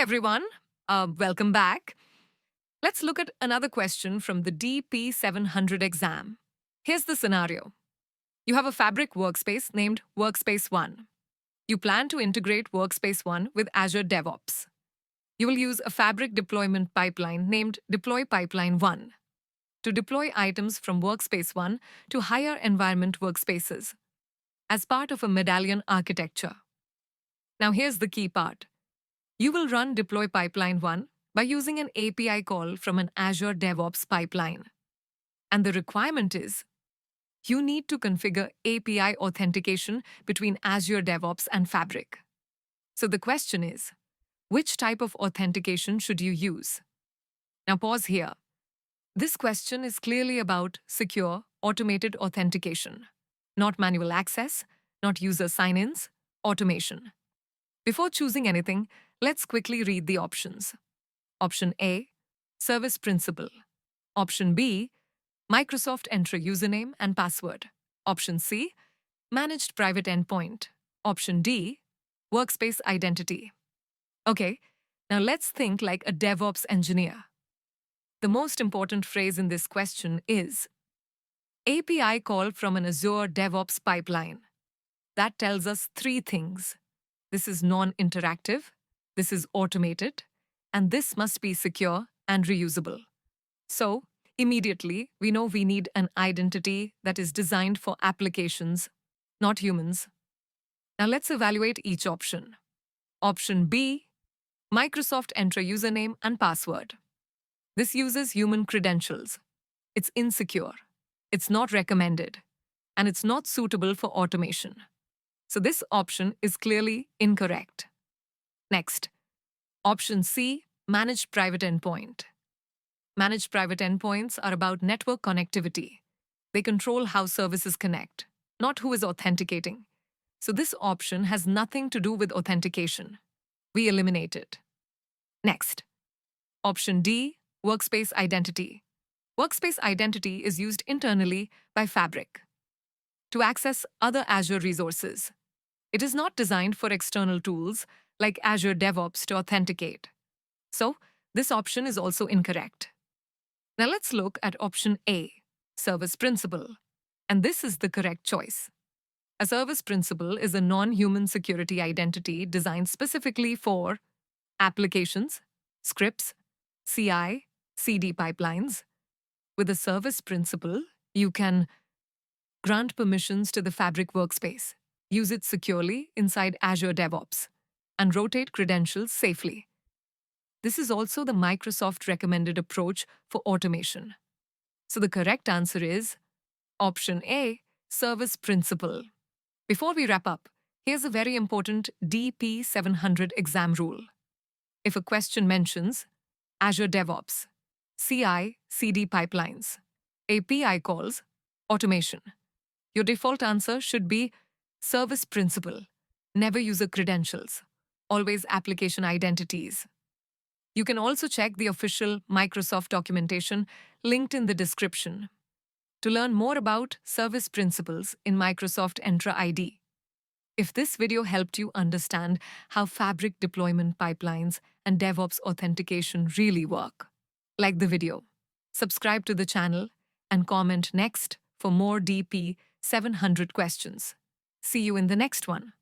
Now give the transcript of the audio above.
everyone. Welcome back. Let's look at another question from the DP-700 exam. Here's the scenario. You have a Fabric workspace named Workspace 1. You plan to integrate Workspace 1 with Azure DevOps. You will use a Fabric deployment pipeline named Deploy Pipeline 1 to deploy items from Workspace 1 to higher environment workspaces as part of a Medallion architecture. Now here's the key part. You will run Deploy Pipeline 1 by using an API call from an Azure DevOps pipeline. And the requirement is, you need to configure API authentication between Azure DevOps and Fabric. So the question is, which type of authentication should you use? Now pause here. This question is clearly about secure, automated authentication, not manual access, not user sign-ins, automation. Before choosing anything, let's quickly read the options. Option A, Service Principal. Option B, Microsoft Entra username and password. Option C, Managed Private Endpoint. Option D, Workspace Identity. Okay, now let's think like a DevOps engineer. The most important phrase in this question is API call from an Azure DevOps pipeline. That tells us three things. This is non-interactive, this is automated, and this must be secure and reusable. So, immediately, we know we need an identity that is designed for applications, not humans. Now let's evaluate each option. Option B, Microsoft Entra username and password. This uses human credentials. It's insecure, it's not recommended, and it's not suitable for automation. So this option is clearly incorrect. Next, option C, Managed Private Endpoint. Managed Private Endpoints are about network connectivity. They control how services connect, not who is authenticating. So this option has nothing to do with authentication. We eliminate it. Next, option D, Workspace Identity. Workspace Identity is used internally by Fabric to access other Azure resources. It is not designed for external tools like Azure DevOps to authenticate. So, this option is also incorrect. Now let's look at option A, Service Principal. And this is the correct choice. A service principal is a non-human security identity designed specifically for applications, scripts, CI, CD pipelines. With a service principal, you can grant permissions to the Fabric workspace, use it securely inside Azure DevOps, and rotate credentials safely. This is also the Microsoft recommended approach for automation. So the correct answer is option A, Service Principal. Before we wrap up, here's a very important DP-700 exam rule. If a question mentions Azure DevOps, CI, CD pipelines, API calls, automation, your default answer should be Service Principal, never user credentials, always application identities. You can also check the official Microsoft documentation linked in the description to learn more about service principals in Microsoft Entra ID. If this video helped you understand how Fabric deployment pipelines and DevOps authentication really work, like the video, subscribe to the channel, and comment next for more DP-700 questions. See you in the next one.